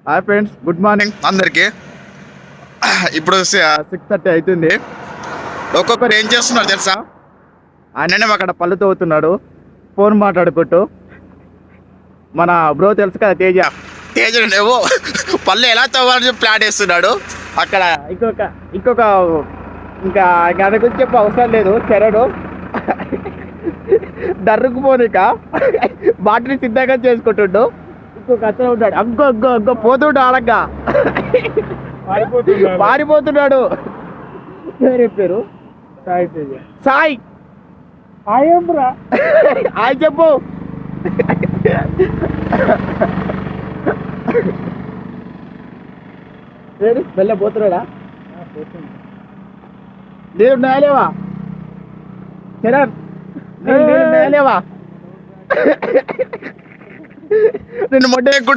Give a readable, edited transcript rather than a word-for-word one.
Hi friends, good morning అందరికి. ఇప్పుడు 6:30 అవుతుంది. ఒక్కొక్కరు ఏం చేస్తున్నారు తెలుసా? ఆయననే అక్కడ పళ్ళు తవ్వుతున్నాడు ఫోన్ మాట్లాడుకుంటూ. మన బ్రో తెలుసు కదా, తేజ ఏవో పళ్ళు ఎలా తవ్వాలని ప్లాన్ వేస్తున్నాడు అక్కడ. ఇంకొక ఇంకా దాని గురించి చెప్పి అవసరం లేదు. చరణ్ దర్రుకుపోనిక బాటిని సిద్ధంగా చేసుకుంటుండు. ఇంకొక అతను ఉంటాడు, అగ్గో పోతుండు ఆడగ్గా పారిపోతున్నాడు. పేరు సాయి. హాయ్ చెప్పు. వెళ్ళబోతున్నాడా? నేను నేలేవా చరణ్? నేలేవా? నిన్ను మొట్ట